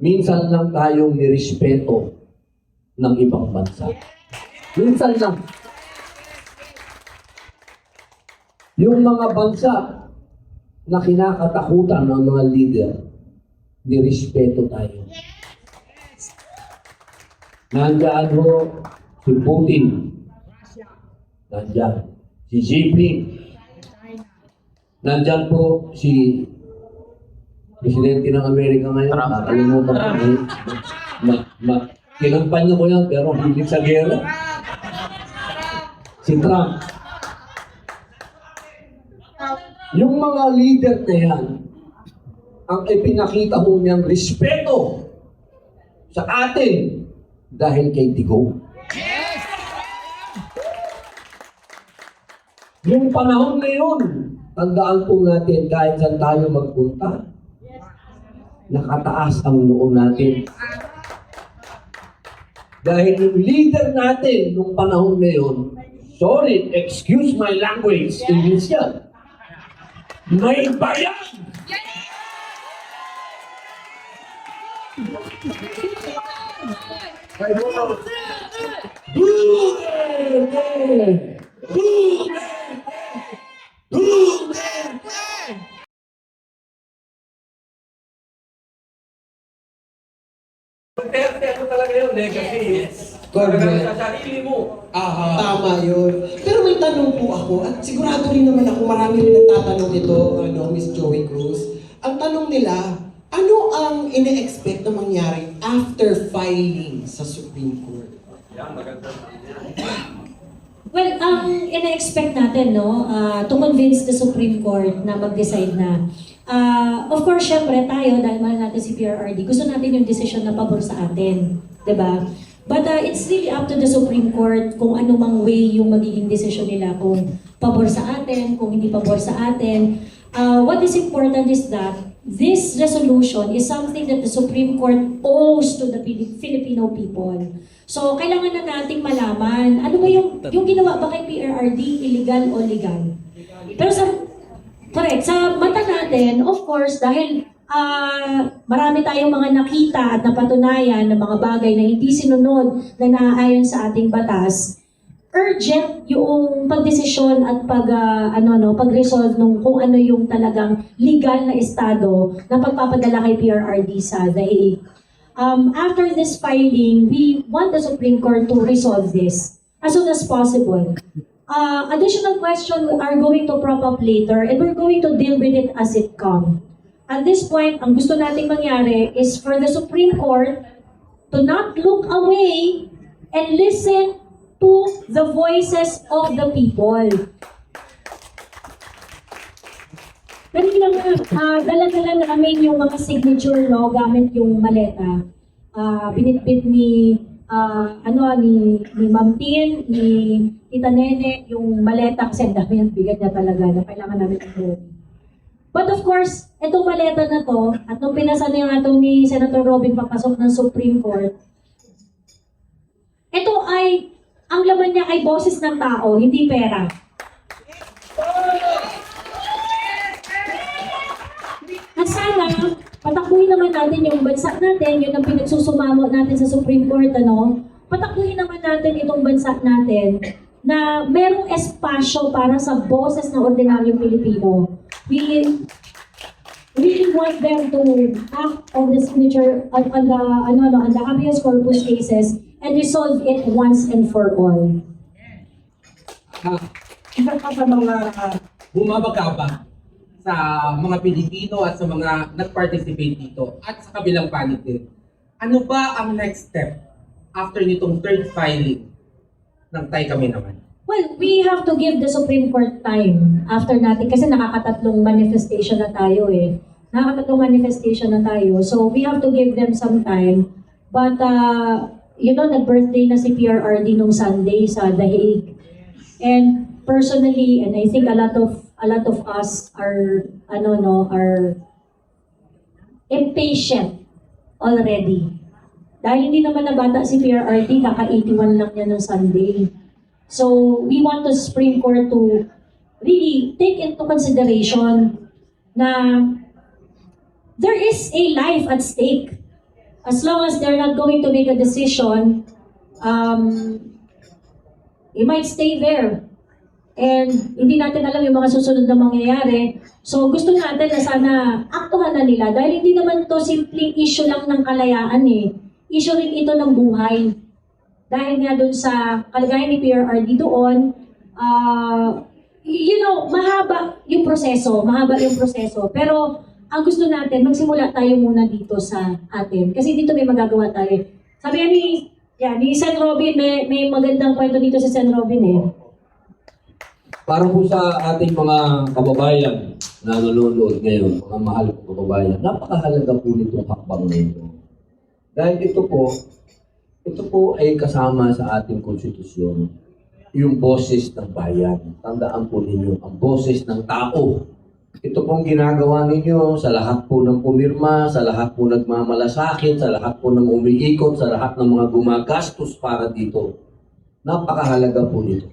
minsan lang tayong nirespeto ng ibang bansa. Minsan lang. Yung mga bansa na kinakatakutan ng mga leader, nirespeto tayo. Nandyan ho si Putin. Nandyan. Si Jinping. Nandyan po si Presidente ng Amerika ngayon. Nakalimutan ko. Kinampanya ko yan, pero hindi sa gera. Si Trump. Yung mga leader na yan, ang ipinakita ho niyang respeto sa atin dahil kay Tigo. Yung panahon na yun, tandaan po natin kahit saan tayo magpunta, nakataas ang noo natin. Dahil yung leader natin nung panahon na yun, sorry, excuse my language, English yan, may bayan! Ano talaga yun, legacy. Correct. Sa sarili mo. Tama yun. Pero may tanong po ako, at sigurado rin naman ako, marami rin nagtatanong ito, Miss Joey Cruz. Ang tanong nila, ano ang ine-expect na mangyari after filing sa Supreme Court? Yan, maganda. Well, ang ina-expect natin, to convince the Supreme Court na mag-decide na, of course, syempre tayo, dahil mahal natin si PRRD, gusto natin yung decision na pabor sa atin, di ba? But it's really up to the Supreme Court kung ano mang way yung magiging decision nila, kung pabor sa atin, kung hindi pabor sa atin. What is important is that this resolution is something that the Supreme Court owes to the Filipino people. So, kailangan na nating malaman, ano ba yung ginawa ba kay PRRD, illegal o legal? Pero correct, sa mata natin, of course, dahil marami tayong mga nakita at napatunayan ng mga bagay na hindi sinunod na naaayon sa ating batas, urgent yung pagdesisyon at pag-resolve nung kung ano yung talagang legal na estado na pagpapadala kay PRRD sa The Hague. After this filing, we want the Supreme Court to resolve this as soon as possible. Additional questions are going to prop up later and we're going to deal with it as it comes. At this point, ang gusto nating mangyari is for the Supreme Court to not look away and listen to the voices of the people. Dala-dala namin yung mga signature gamit yung maleta. Binitbit ni Ma'am Tin, ni Tita Nene, yung maleta kasi ang dami ang bigat niya talaga na kailangan namin ito. But of course, itong maleta na to, at nung pinasa niya nga ito ni Senator Robin papasok ng Supreme Court, ito ay, ang laman niya ay boses ng tao, hindi pera. At sana, patakbuhin naman natin yung bansa natin, yun ang pinagsusumamo natin sa Supreme Court, patakbuhin naman natin itong bansa natin na merong espasyo para sa boses ng ordinaryong Pilipino. We really want them to act on the signature on the habeas corpus cases and resolve it once and for all. Isa pa sa mga bumabagabag sa mga Pilipino at sa mga nag-participate dito at sa kabilang panig din. Ano ba ang next step after nitong third filing ng Tay Kami Naman? Well, we have to give the Supreme Court time after natin kasi nakakatatlong manifestation na tayo eh. Nakakatatlong manifestation na tayo. So we have to give them some time. But nag-birthday na si PRRD nung Sunday sa The Hague. And personally, and I think a lot of us are impatient already. Dahil hindi naman na bata si PRRD, kaka-81 lang niya nung Sunday. So we want the Supreme Court to really take into consideration na there is a life at stake. as long as they're not going to make a decision, you might stay there. And hindi natin alam yung mga susunod na mangyayari. So gusto natin na sana aktuhan na nila dahil hindi naman to simpleng issue lang ng kalayaan eh. Issue rin ito ng buhay. Dahil nga dun sa kalagayan ni PRRD doon, mahaba yung proseso. Pero ang gusto natin, magsimula tayo muna dito sa atin. Kasi dito may magagawa tayo. Sabi ni Sen. Robin, may magandang kwento dito sa Sen. Robin eh. Para po sa ating mga kababayan na nanonood ngayon, mga mahal kong kababayan, napakahalaga po nitong hakbang na ito. Dahil ito po ay kasama sa ating konstitusyon, yung boses ng bayan. Tandaan po ninyo, ang boses ng tao. Ito pong ginagawa ninyo sa lahat po ng pumirma, sa lahat po nagmamalasakit, sa lahat po ng umiikot, sa lahat ng mga gumagastos para dito. Napakahalaga po nito.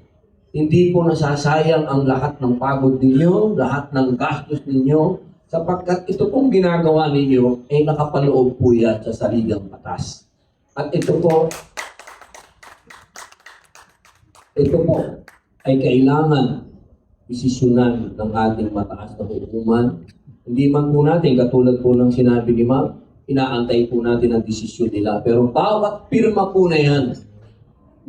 Hindi po nasasayang ang lahat ng pagod ninyo, lahat ng gastos ninyo, sapagkat ito pong ginagawa ninyo ay nakapaloob po yan sa saligang batas. At ito po ay kailangan desisyonan ng ating mataas na hukuman. Hindi man po natin, katulad po ng sinabi ni Ma'am, inaantay po natin ang desisyon nila. Pero bawat pirma po na yan,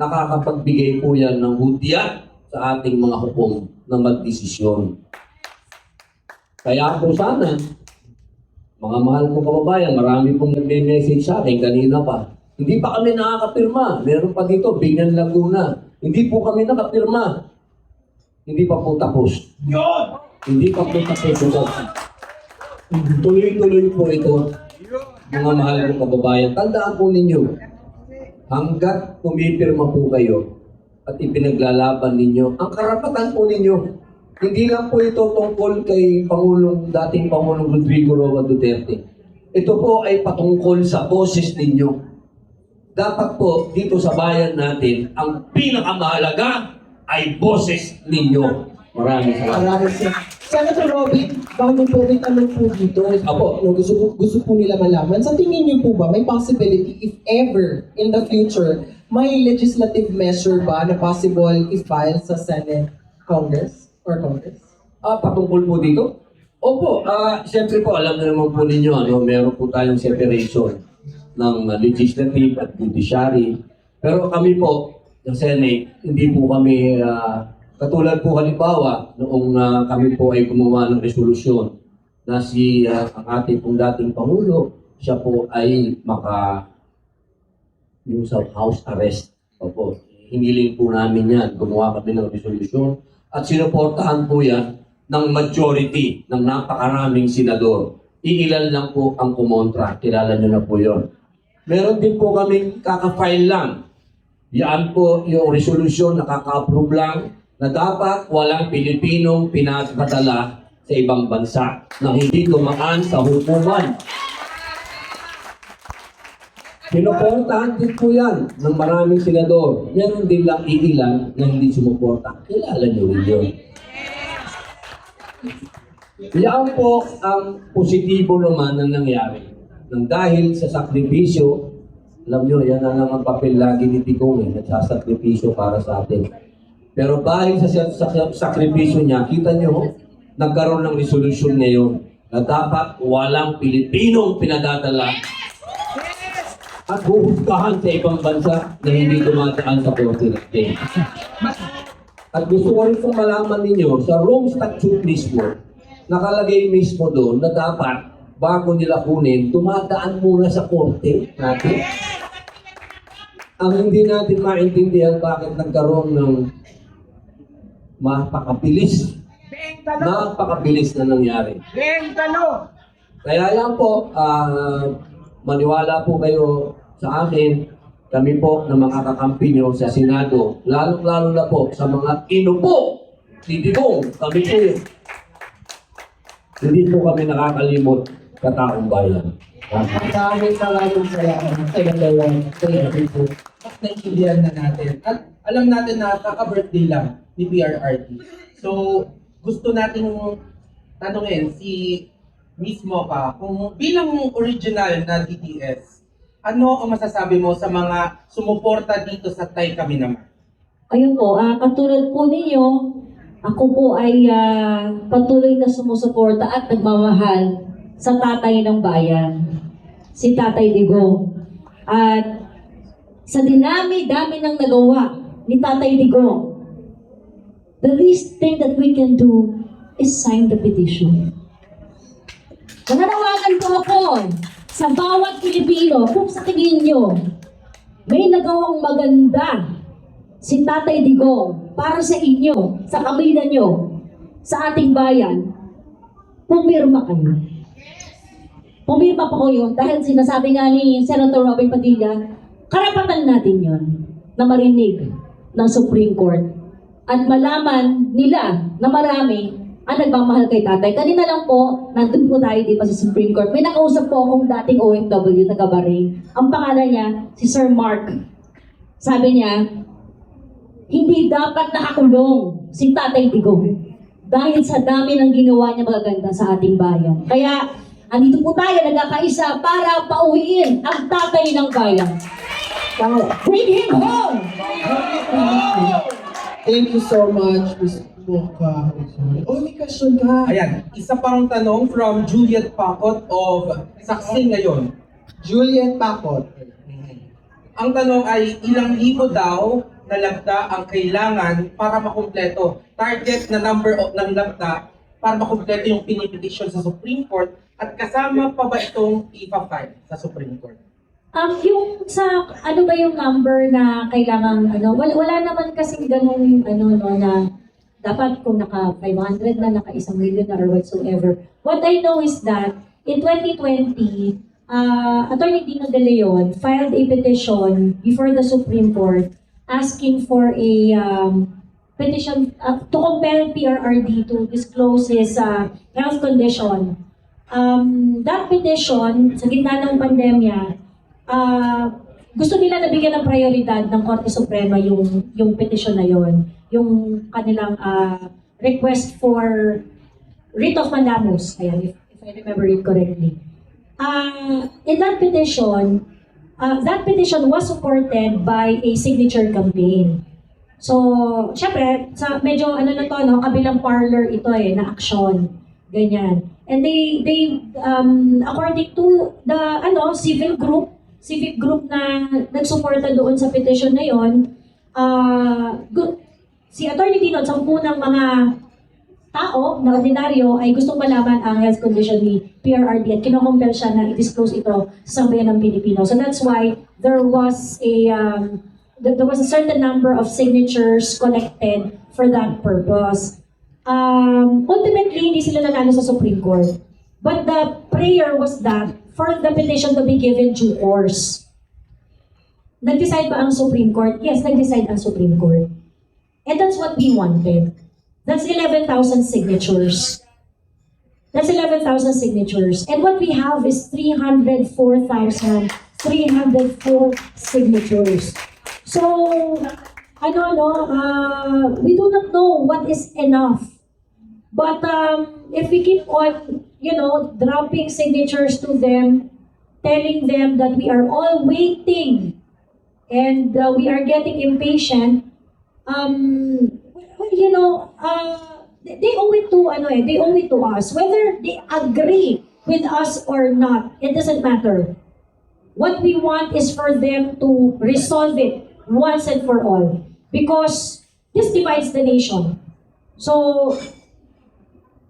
nakakapagbigay po yan ng hudyat sa ating mga hukom na magdesisyon. Kaya po sana, mga mahal kong kababayan, marami pong nagme-message sa akin kanina pa. Hindi pa kami nakakapirma. Meron pa dito, Binyan Laguna. Hindi po kami nakapirma. Hindi pa po tapos. Hindi pa po tapos. Tuloy-tuloy po ito, mga mahal kong kababayan. Tandaan po ninyo, hanggat pumipirma po kayo, at ipinaglalaban ninyo, ang karapatan po ninyo, hindi lang po ito tungkol kay dating Pangulong Rodrigo Roa Duterte. Ito po ay patungkol sa boses ninyo. Dapat po dito sa bayan natin, ang pinakamahalaga ay boses ninyo. Maraming salamat. Maraming salamat. Senator Robin, bago po may tanong po dito. Apo. Gusto po nila malaman. Sa tingin niyo po ba, may possibility if ever in the future, may legislative measure ba na possible i-file sa Senate, Congress? Patungkol po dito? Opo, siyempre po, alam na naman po ninyo, meron po tayong separation ng legislative at judiciary. Pero kami po, ng Senate, hindi po kami, katulad po halimbawa, noong kami po ay gumawa ng resolusyon na ang ating pong dating Pangulo, siya po ay yung sa house arrest. Opo, hiniling po namin yan. Gumawa kami ng resolusyon at sinuportahan po yan ng majority ng napakaraming senador. Iilan lang po ang kumontra. Kilala nyo na po yun. Meron din po kaming kaka-file lang. Yan po yung resolusyon na kaka-approve lang na dapat walang Pilipinong pinapadala sa ibang bansa na hindi dumaan sa hukuman. Pinuportahan din po yan ng maraming senador. Meron din lang iilan na hindi sumuporta. Kilala nyo rin yun. Yan po ang positibo naman na nangyari. Nang dahil sa sakripisyo, alam nyo, yan na naman papel lagi ni Ticong, nagsasakripisyo para sa atin. Pero dahil sa sakripisyo niya, kita nyo, nagkaroon ng resolusyon ngayon na dapat walang Pilipinong pinadadala at huhusgahan sa ibang bansa na hindi dumadaan sa korte natin. At gusto ko rin pong malaman ninyo, sa Rome Statute mismo, nakalagay mismo doon na dapat, bago nila kunin, dumadaan muna sa korte natin. Ang hindi natin maintindihan bakit nagkaroon ng napakabilis na nangyari. Kaya yan po, maniwala po kayo sa akin, kami po na mga kakampi nyo sa Senado, lalo na po sa mga inupo, titigong, kami po yun. Hindi po kami nakakalimot sa taong bayan. Maraming salamat sa dalawang po. Naintindihan na natin. At alam natin na kaka-birthday lang ni PRRD. So, gusto nating tanungin si Miss Mocha kung bilang original na DTS, Ano ang masasabi mo sa mga sumuporta dito sa Tay Kami Naman? Ayun po, katulad po ninyo, ako po ay patuloy na sumusuporta at nagmamahal sa tatay ng bayan, si Tatay Digong. At sa dinami-dami ng nagawa ni Tatay Digong, the least thing that we can do is sign the petition. Nananawagan po ako sa bawat Pilipino kung sa tingin nyo may nagawang maganda si Tatay Digong para sa inyo, sa kamina nyo, sa ating bayan, pumirma kayo. Pumirma po kayo dahil sinasabi nga ni Senator Robin Padilla, karapatan natin yon na marinig ng Supreme Court at malaman nila na marami ang nagmamahal kay tatay. Kanina lang po, nandun po tayo dito sa Supreme Court. May nakausap po akong dating OFW na Gabaring. Ang pangalan niya, si Sir Mark. Sabi niya, hindi dapat nakakulong si Tatay Digong dahil sa dami ng ginawa niya magaganda sa ating bayan. Kaya, andito po tayo nagkakaisa para pauwiin ang tatay ng bayan. Bring him home! Thank you so much, Ms. Mocha. Oh, may question ka. Ayan, isa pang tanong from Juliet Pacot of Saksi Ngayon. Juliet Pacot. Ang tanong ay, ilang libo daw na labda ang kailangan para makumpleto? Target na number ng labda para makumpleto yung pinipetisyon sa Supreme Court at kasama pa ba itong ipa-file sa Supreme Court? Yung sa, ano ba yung number na kailangan, wala naman kasing ganung, na dapat kung naka 500 na, naka 1 million na or whatsoever. What I know is that, in 2020, Attorney Dino De Leon filed a petition before the Supreme Court asking for a petition to compel PRRD to disclose his health condition. That petition, sa gitna ng pandemya, gusto nila nabigyan ng prioridad ng Korte Suprema yung petition na yon, yung kanilang request for writ of mandamus, ayan, if I remember it correctly. In that petition was supported by a signature campaign. So, syempre, sa medyo kabilang parlor ito na aksyon, ganyan. And they according to the civic group na nagsuporta doon sa petition na yon, si Attorney Dino at 10 ng mga tao na ordinaryo ay gustong malaman ang health condition ni PRRD at kinocompel siya na i-disclose ito sa sambayan ng Pilipino. So that's why there was a certain number of signatures collected for that purpose. Ultimately, hindi sila nanalo sa Supreme Court. But the prayer was that for the petition to be given due course. Nag-decide ba ang Supreme Court? Yes, nag-decide ang Supreme Court. And that's what we wanted. That's 11,000 signatures. That's 11,000 signatures. And what we have is 304,304 signatures. So, we do not know what is enough. But if we keep on, dropping signatures to them, telling them that we are all waiting and we are getting impatient, they owe it to us. Whether they agree with us or not, it doesn't matter. What we want is for them to resolve it once and for all. Because this divides the nation. So,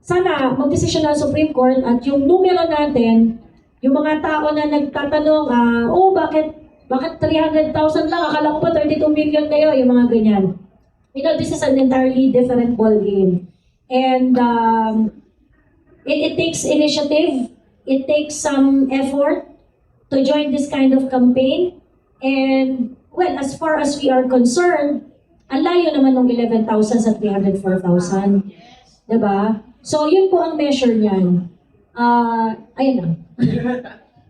sana mag-desisyon ng Supreme Court at yung numero natin, yung mga tao na nagtatanong, bakit 300,000 lang? Akala ko pa 32 million kayo, yung mga ganyan. This is an entirely different ballgame. And it takes initiative, it takes some effort to join this kind of campaign. And, well, as far as we are concerned, ang layo naman ng 11,000 sa 304,000. Diba? So, yun po ang measure niyan. Ayun lang.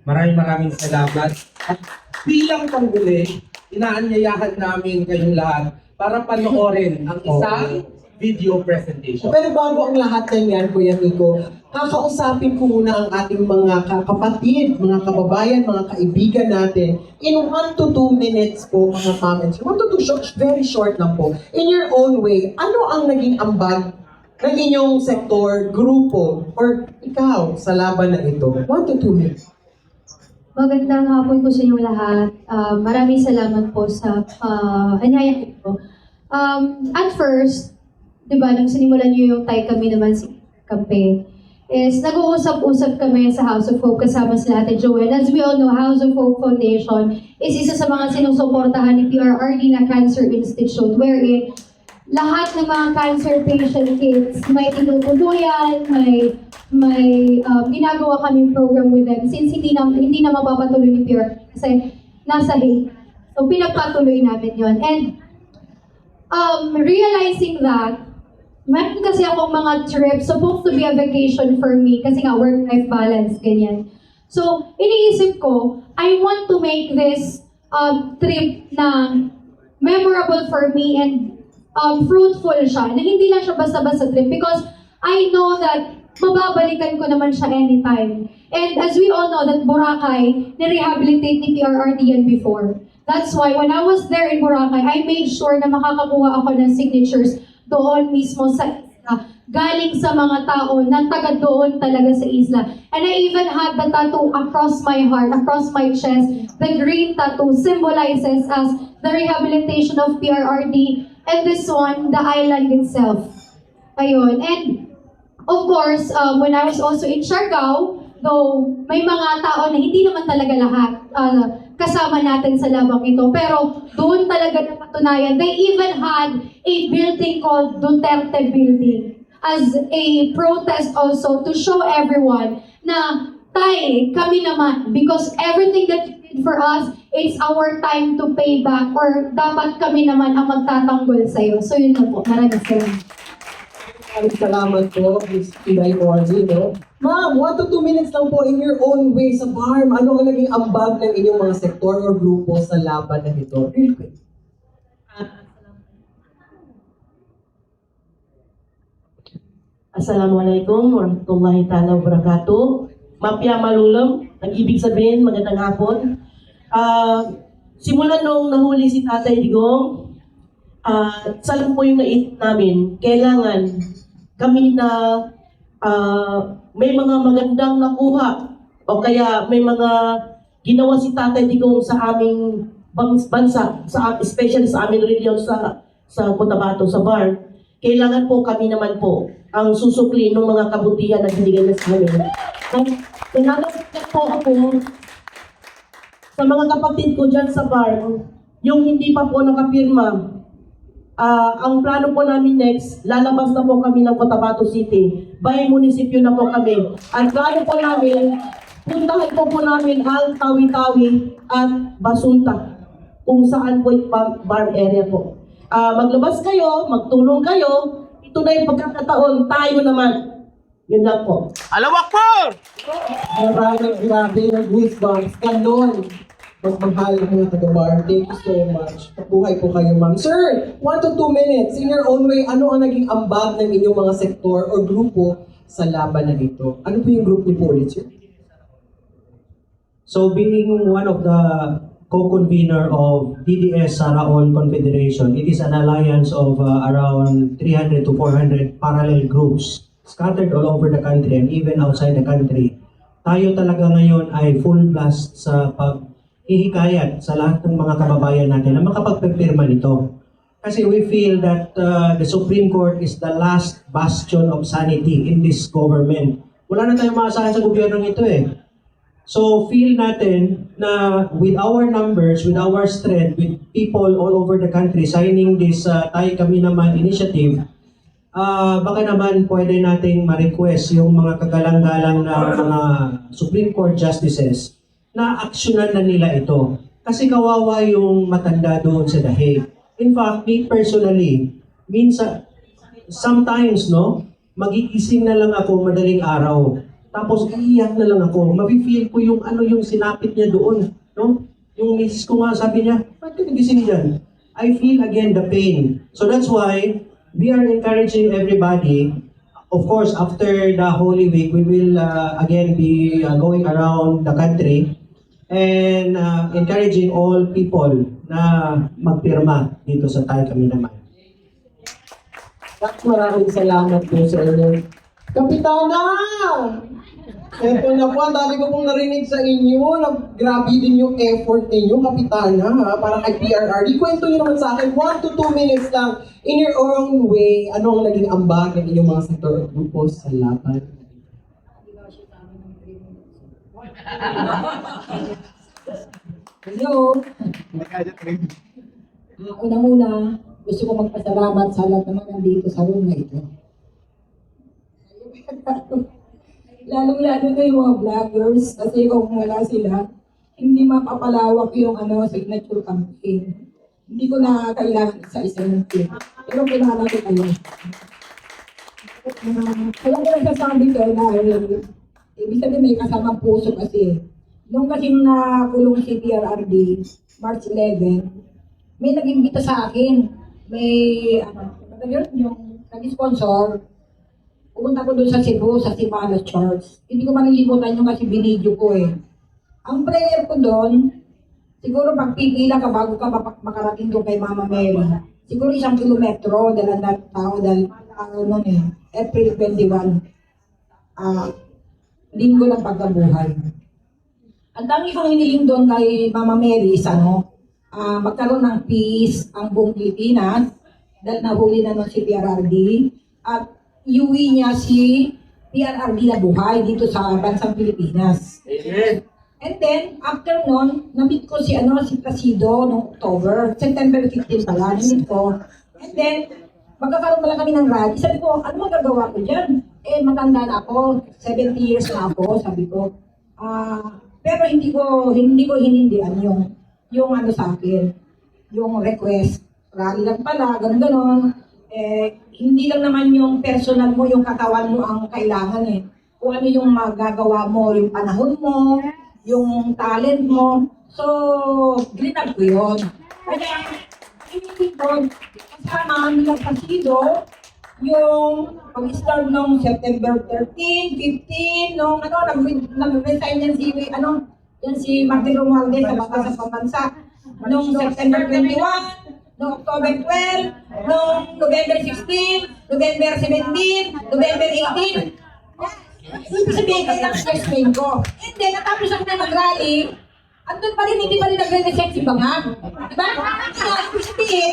Maraming salamat. At bilang panghuli, inaanyayahan namin kayong lahat para panoorin ang isang video presentation. Pero bago ang lahat ng yan, Kuya Nico, kakausapin ko muna ang ating mga kapatid, mga kababayan, mga kaibigan natin in 1 to 2 minutes po, mga comments. 1 to 2 short, very short lang po. In your own way, ano ang naging ambag ng inyong sektor, grupo, or ikaw sa laban na ito? 1 to 2 minutes. Magandang hapon po sa inyong lahat. Maraming salamat po sa anyaya ko. At first, di ba, nung sinimulan niyo yung Tay Kami Naman si campaign, is nag-uusap-usap kami sa House of Hope kasama sila Ate Joel. As we all know, House of Hope Foundation is isa sa mga sinusuportahan ni PRRD na Cancer Institute, wherein lahat ng mga cancer patient kids may tinutuluyan, may ginagawa kaming program with them since hindi na mapapatuloy ni PR kasi nasa Hague. So pinagpatuloy namin yon. And realizing that, meron kasi akong mga trips, supposed to be a vacation for me kasi nga work-life balance, ganyan. So, iniisip ko, I want to make this trip na memorable for me and fruitful siya, na hindi lang siya basta-basta trip because I know that mababalikan ko naman siya anytime. And as we all know that Boracay, nirehabilitate ni PRRD yan before. That's why when I was there in Boracay, I made sure na makakakuha ako ng signatures doon mismo sa isla, galing sa mga tao na taga doon talaga sa isla. And I even had the tattoo across my heart, across my chest. The green tattoo symbolizes as the rehabilitation of PRRD, and this one, the island itself. Ayun. And of course, when I was also in Siargao, though may mga tao na hindi naman talaga lahat kasama natin sa labang ito, pero doon talaga napatunayan. They even had a building called Duterte Building as a protest also to show everyone na Tay, kami naman, because everything that you did for us, it's our time to pay back, or dapat kami naman ang magtatanggol sa'yo. So yun na po, maraming salamat. Maraming salamat po, Ms. Pinay Orzi, no? Ma'am, 1 to 2 minutes lang po in your own way sa BARM. Ano ang naging ambag ng inyong mga sektor o grupo sa laban na ito? Real quick. Assalamualaikum warahmatullahi ta'ala wabarakatuh. Mapya malulong, nag-ibig sabihin, magandang hapon. Simula nung nahuli si Tatay Digong, salam po yung naisip namin, kailangan kami na may mga magandang nakuha o kaya may mga ginawa si Tatay Digong sa aming bansa, especially sa aming region sa Cotabato, sa BARM. Kailangan po kami naman po ang susukli ng mga kabutihan na binigay niya sa amin. Nananapit po ako sa mga kapatid ko dyan sa BARM, yung hindi pa po nakapirma. Ang plano po namin next, lalabas na po kami ng Cotabato City. By munisipyo na po kami. Ang plano po namin, puntahan po namin ang Tawi-Tawi at Basunta, kung saan po yung BARM area po. Maglabas kayo, magtulong kayo, ito na yung pagkakataon, tayo naman. Yun lang po. Alawak po! Maraming grabe ng goosebumps. Ganon. Magmahal ng mga taga-BARM. Thank you so much. Pabuhay po kayo, ma'am. Sir, 1 to 2 minutes. In your own way, ano ang naging ambag ng inyong mga sektor o grupo sa laban na ito? Ano po yung group ni Pulitzer? So being one of the co-convener of DDS Saraol Confederation, it is an alliance of around 300 to 400 parallel groups scattered all over the country and even outside the country. Tayo talaga ngayon ay full blast sa paghihikayat sa lahat ng mga kababayan natin na makapagpipirma nito. Kasi we feel that the Supreme Court is the last bastion of sanity in this government. Wala na tayong maasahan sa gobyernong ito eh. So feel natin na with our numbers, with our strength, with people all over the country signing this Tay Kami Naman initiative, baka naman pwede nating ma-request yung mga kagalang-galang na mga Supreme Court justices na aksyonan na nila ito. Kasi kawawa yung matanda doon sa The Hague. In fact, me personally, sometimes, no, magigising na lang ako madaling araw. Tapos iiyak na lang ako. Mafe-feel ko yung ano yung sinapit niya doon, no? Yung misis ko nga sabi niya, "Ba't ka nagising diyan?" I feel again the pain. So that's why we are encouraging everybody. Of course, after the Holy Week, we will again be going around the country and encouraging all people na magpirma dito sa Tayo Kami Naman. At maraming salamat po sa inyo. Kapitana! Eto na po, ang dami ko pong narinig sa inyo. Grabe din yung effort ninyo, Kapitana, ha? Para kay PRRD. Kwento nyo naman sa akin, 1 to 2 minutes lang, in your own way, anong naging ambag ng inyong mga sektor at grupo sa laban? Hello. Una-muna, gusto ko magpasalamat sa lahat naman nandito sa room na ito. Lalong-lalo na yung mga vloggers kasi kung wala sila, hindi mapapalawak yung signature campaign. Hindi ko na kailangan sa isang team. Pero kailangan ko kayo. Kaya ko nagsasabi ko dahil ibig sabihin may kasamang puso kasi. Nung kasing nakulong si PRRD, March 11, may nag-imbita sa akin. May, yung nag-sponsor. Pumunta ko doon sa Cebu, sa Simala Church. Hindi ko manilimutan yung kasi binidyo ko eh. Ang prayer ko doon, siguro pagpipila ka bago ka makarating doon kay Mama Mary. Siguro 1 kilometro, dalang tao, noon eh, April 21. Linggo ng pagkabuhay. Ang dami kong hiniling doon kay Mama Mary is magkaroon ng peace ang buong Pilipinas dahil nahuli na nun si PRRD at iuwi niya si PRRD na buhay dito sa bansang Pilipinas. Amen. And then, after nun, na-meet ko si Placido noong October, September 15 pala, na-meet ko. And then, magkakaroon pala kami ng rally. Sabi ko, ano magagawa ko dyan? Eh, matanda na ako, 70 years na ako, sabi ko. Pero hindi ko hinindihan yung sa akin, yung request. Rally lang pala, ganun-ganon. Hindi lang naman yung personal mo, yung katawan mo ang kailangan eh. Kung ano yung magagawa mo, yung panahon mo, yung talent mo. So, grinab ko yun. Kaya, hindi ko, kasama nila Placido, yung pag-start nung September 13, 15, nung nag-resign yan si Martin Romualdez sa Batas sa Pambansa. Nung September 21, nung October 12, nung November 16, November 17, November 18. Ibig sabihin, kailangan explain ko. And then, natapos ako na mag-rally, andun pa rin, hindi pa rin nagre-reset si Bangag. Diba? Kaya, ibig sabihin,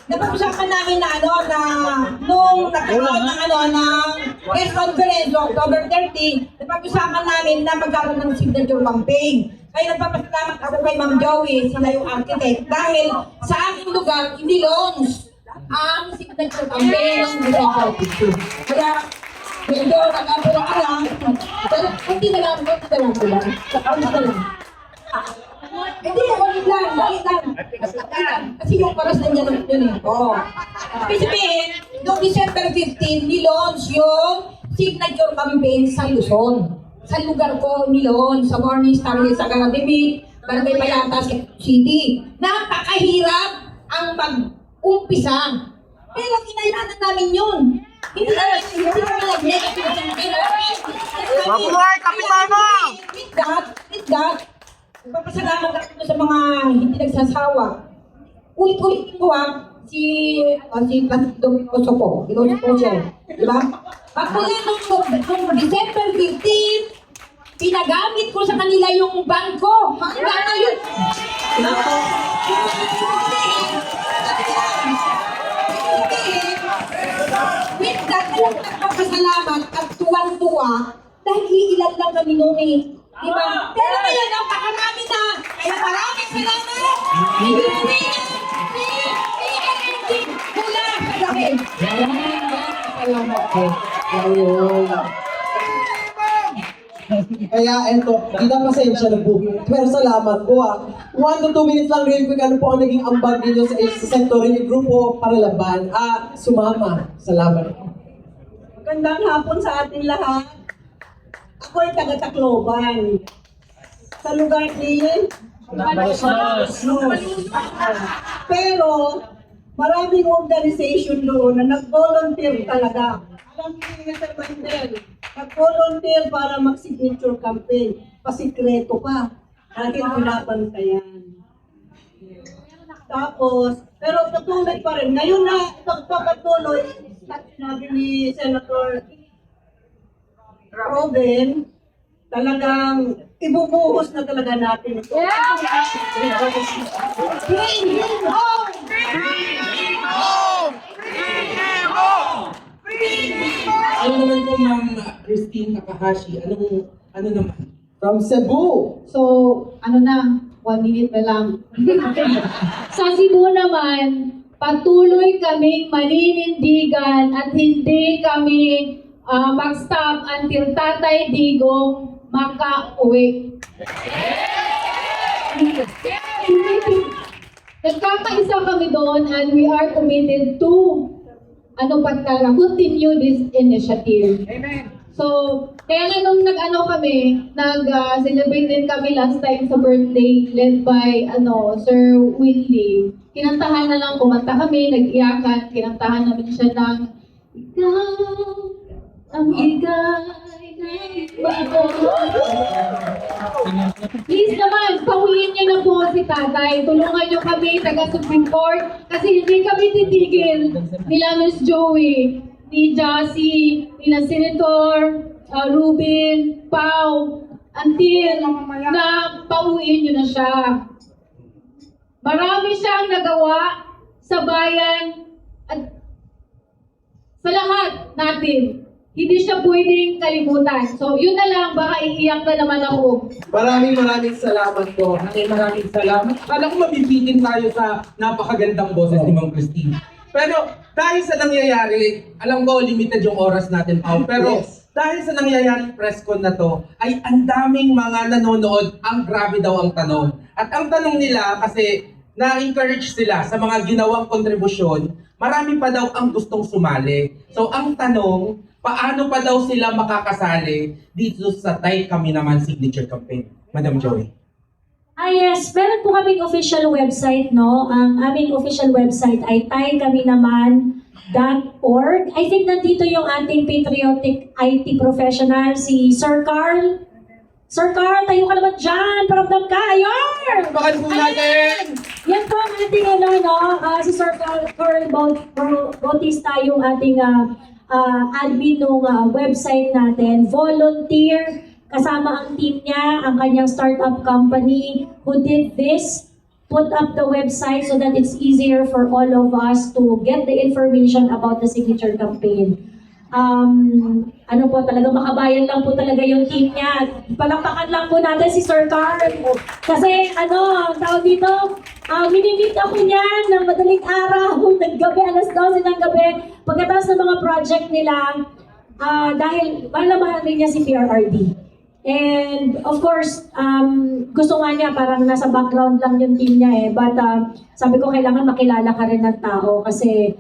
napag-usapan namin na nung nagkaroon ng press conference, October 30, napag-usapan namin na magkaroon ng signature campaign. Kaya nagpapasalamat ako kay Ma'am Joey, sila yung architect, dahil sa aking lugar, hindi launch ang signature campaign ng December 15. Kaya, medyo nag-apura ka lang, pero hindi na lang. Hindi, ulit lang. Kasi yung paras na niya yun eh. Ibig sabihin, noong December 15, nilaunch yung signature campaign sa Luzon. Sa lugar ko, nilaunch, sa Morning Star, sa Academy, Barangay Payatas, City. Napakahirap ang mag-umpisa. Pero kinailangan namin yun. Hindi namin nag-negative campaign. Mabuhay, Kapitana! With that, papasalamat ako sa mga hindi nagsasawa. Ulit-ulit ko si Placido Pilosopo siya. Diba? Pagmula nung December 15, pinagamit ko sa kanila yung bangko. Hanggang ngayon. With that, alam nagpapasalamat at tuwang-tuwa dahil iilan lang kami noon eh. Diba? Pero ngayon, ang pakarami na. Kaya maraming salamat. Mula sa akin. Salamat po. Kaya eto, kita pasensya na po. Pero salamat po 1 to 2 minutes lang real quick, ano po ang naging ambag ninyo sa sektor ninyo grupo para laban? Sumama. Salamat po. Magandang hapon sa ating lahat. Ako ay taga-Tacloban. Sa lugar ni Pero, maraming organization doon na nag-volunteer talaga. Alam niyo yung Sir Mandel, nag-volunteer para mag-signature campaign. Pasikreto pa. Dahil binabantayan. Tapos, pero patuloy pa rin. Ngayon na pagpapatuloy, sinabi ni Senator Robin, talagang ibubuhos na talaga natin ito. Ano naman po, Ma'am Christine Takahashi? Ano naman? From Cebu. So, ano na, 1 minute na lang. Sa Cebu naman, patuloy kaming maninindigan at hindi kami mag-stop until Tatay Digong makauwi. Nagkakaisa kami doon and we are committed to continue this initiative. Amen. So, kaya nga nung nag-celebrate din kami last time sa birthday led by Sir Willie. Kinantahan na lang, kumanta kami, nag-iyakan, kinantahan namin siya ng Ikaw ang higay ng Please naman, pauwiin niyo na po si tatay. Tulungan niyo kami, taga-Supreme Court, kasi hindi kami titigil nila Miss Joey, ni Jassy, nila Senator Ruben, Pau, until na pauwiin niyo na siya. Marami siyang nagawa sa bayan at sa lahat natin. Hindi siya pwedeng kalimutan. So, yun na lang, baka iiyak na naman ako. Maraming salamat po. Maraming salamat. Akala ko mabibitin tayo sa napakagandang boses ni Ma'am Christine. Pero dahil sa nangyayari, alam ko limited yung oras natin, Pao. Pero dahil sa nangyayari press con na to, ay ang daming mga nanonood, ang grabe daw ang tanong. At ang tanong nila, kasi na-encourage sila sa mga ginawang kontribusyon, marami pa daw ang gustong sumali. So ang tanong, paano pa daw sila makakasali dito sa Tay Kami Naman signature campaign? Madam Joey. Yes, meron po kaming official website, no? Ang aming official website ay taykaminaman.org. I think nandito yung ating patriotic IT professional, si Sir Carl. Sir Carl, tayo ka naman dyan! Paramdam ka! Ayun! Bakit po natin? Yan po ang ating si Sir Carl Bautista, yung ating admin ng website natin. Volunteer, kasama ang team niya, ang kanyang startup company who did this, put up the website so that it's easier for all of us to get the information about the signature campaign. Talaga makabayan lang po talaga yung team niya. Palakpakan lang po natin si Sir Carl. Kasi tawag dito, minimit ako niyan ng madaling araw, naggabi, alas 12 ng gabi, pagkatapos ng mga project nila, dahil mahal na mahal rin niya si PRRD. And of course, gusto nga niya parang nasa background lang yung team niya eh. But sabi ko kailangan makilala ka rin ng tao kasi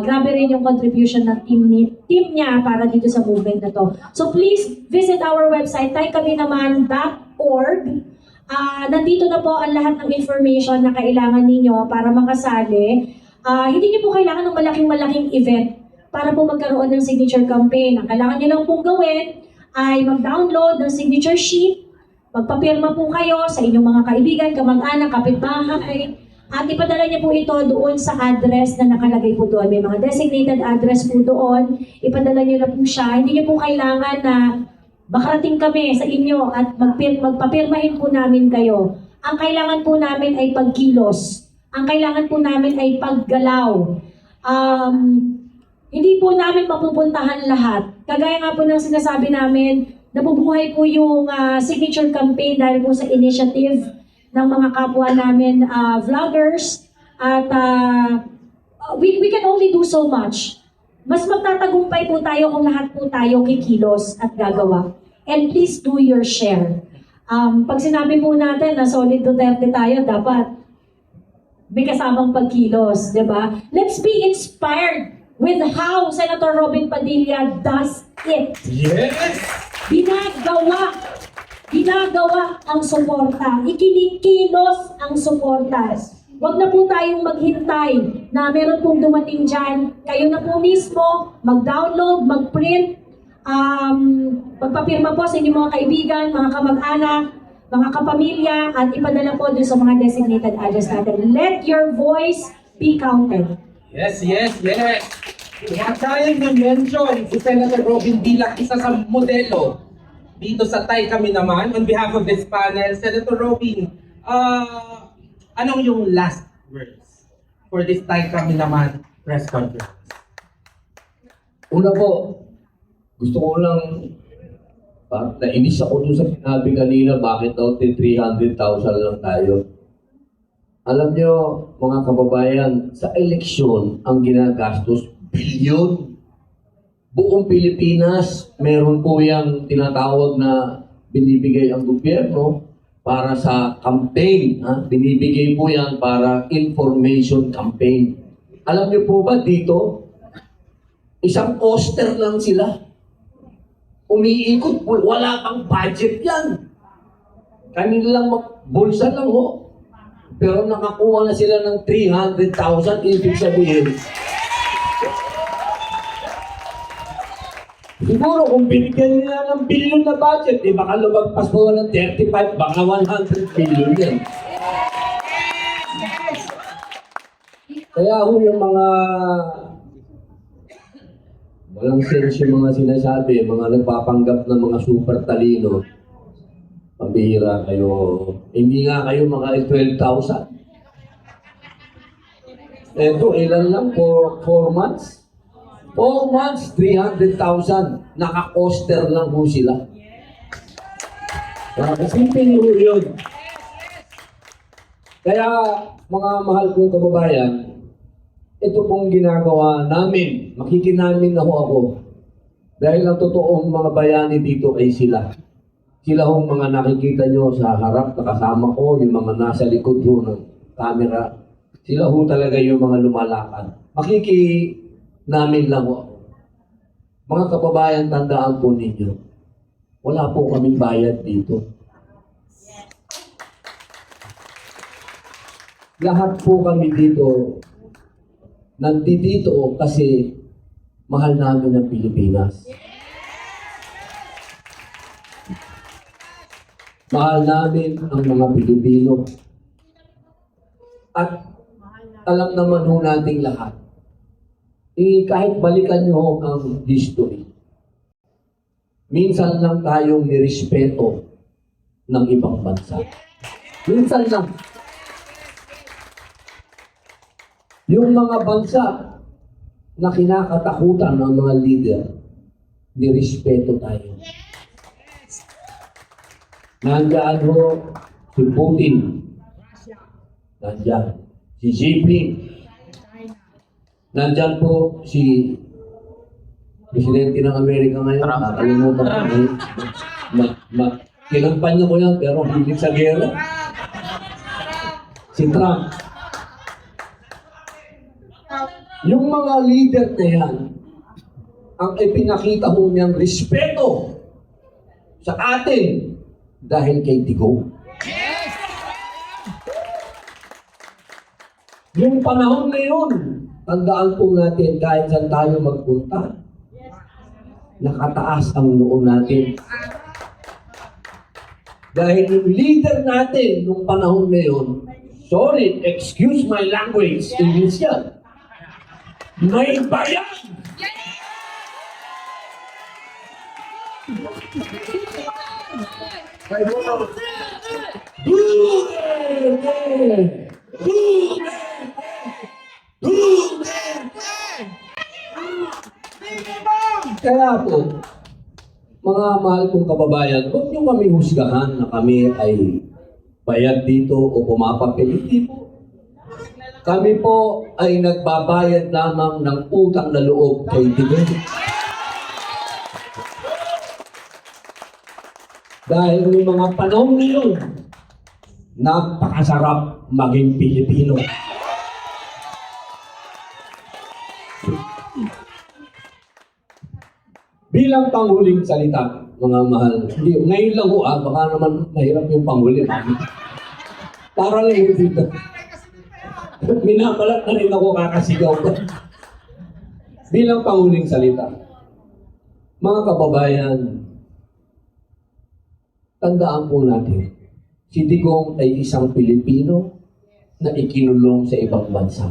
grabe rin yung contribution ng team niya para dito sa movement na to. So please visit our website, taykaminaman.org. Nandito na po ang lahat ng information na kailangan ninyo para makasali. Hindi niyo po kailangan ng malaking event para po magkaroon ng signature campaign. Ang kailangan niyo lang pong gawin ay mag-download ng signature sheet, magpapirma po kayo sa inyong mga kaibigan, kamag-anak, kapitbahay, at ipadala niyo po ito doon sa address na nakalagay po doon. May mga designated address po doon, ipadala niyo na po siya. Hindi niyo po kailangan na makarating kami sa inyo at magpapirmahin po namin kayo. Ang kailangan po namin ay pagkilos. Ang kailangan po namin ay paggalaw. Hindi po namin mapupuntahan lahat. Kagaya nga po ng sinasabi namin, nabubuhay po yung signature campaign dahil po sa initiative ng mga kapwa namin vloggers. At we can only do so much. Mas magtatagumpay po tayo kung lahat po tayo kikilos at gagawa. And please do your share. Pag sinabi po natin na solid Duterte tayo, dapat may kasamang pagkilos, di ba? Let's be inspired with how Senator Robin Padilla does it. Yes! Ginagawa ang suporta. Ikinikilos ang suporta. Wag na po tayong maghintay na meron pong dumating dyan. Kayo na po mismo, mag-download, mag-print, magpapirma po sa inyong mga kaibigan, mga kamag-anak, mga kapamilya, at ipadala po dun sa mga designated address natin. Let your voice be counted. Yes, yes, yes. At sayang na-mention si Senator Robin Dilac, isa sa modelo dito sa Tay Kami Naman. On behalf of this panel, Senator Robin, anong yung last words for this Tay Kami Naman press conference? Una po, gusto ko lang, nainis ako dun sa sinabi kanina, bakit daw 300,000 lang tayo. Alam nyo, mga kababayan, sa eleksyon, ang ginagastos, bilyon. Buong Pilipinas, meron po yung tinatawag na binibigay ang gobyerno para sa campaign. Binibigay po yan para information campaign. Alam niyo po ba dito, isang poster lang sila. Umiikot, wala pang budget yan. Kanilang bulsa lang ho. Pero nakakuha na sila ng 300,000, ibig sabihin. Siguro kung binigyan nila ng billion na budget, baka lumagpas po ng 35, baka 100 billion yan. Kaya ho yung mga walang sense yung mga sinasabi, mga nagpapanggap ng mga super talino, pambihira kayo. Hindi nga kayo mga 12,000. Eto, ilan lang? 4 months? 4 months, 300,000. Naka-coaster lang po sila. Simple po yun. Kaya, mga mahal kong kababayan, ito pong ginagawa namin. Makikinamin na ho ako. Dahil ang totoong mga bayani dito ay sila. Sila hong mga nakikita nyo sa harap na kasama ko, yung mga nasa likod ho ng camera. Sila ho talaga yung mga lumalakad. Makikinamin lang ho ako. Mga kababayan, tandaan po ninyo, wala po kaming bayad dito. Lahat po kami dito, nandito kasi mahal namin ang Pilipinas. Mahal namin ang mga Pilipino. At alam naman ho nating lahat, kahit balikan nyo ang history, minsan lang tayong nirespeto ng ibang bansa. Minsan lang. Yung mga bansa na kinakatakutan ng mga leader, nirespeto tayo. Nandiyan ho si Putin. Nandiyan. Si Jinping. Nandiyan po si Presidente ng Amerika ngayon. Nakalimutan ko ngayon. Kinampanya mo yan pero hindi sa gera. Si Trump. Yung mga leader na yan, ang ipinakita mo niyang respeto sa atin dahil kay Tigo. Yung panahon na yun, tandaan po natin kahit saan tayo magpunta, nakataas ang noo natin. Dahil yung leader natin nung panahon na yun, sorry, excuse my language, English yan. May bayan! Kaya po, mga mahal kong kababayan, huwag niyo kami husgahan na kami ay bayad dito o pumapapil. Hindi po. Kami po ay nagbabayad lamang ng utang na loob kay Tigo. Dahil yung mga panahon ngayon, napakasarap maging Pilipino. Bilang panghuling salita, mga mahal, ngayon lang ho, baka naman mahirap yung panghuli. Para lang yung dito. Minapalat na rin ako kakasigaw ko. Bilang panguling salita, mga kababayan, tandaan po natin, si Digong ay isang Pilipino na ikinulong sa ibang bansa.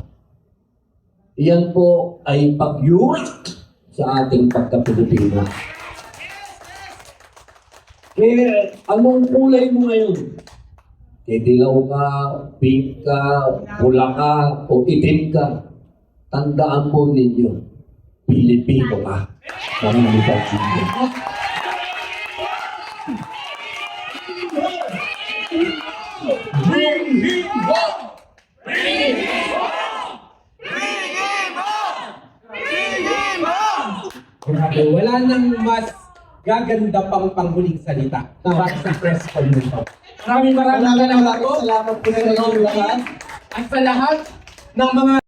Iyan po ay pagyurak sa ating pagka-Pilipino. Kaya anong kulay mo ngayon? Dilaw ka, pink ka, pula ka, o itim ka. Tandaan po ninyo, Pilipino ka. Maraming salamat. Grabe, wala nang mas gaganda pang panghuling salita para sa press con nito. Maraming salamat po Salamat po sa inyong lahat. at sa lahat ng mga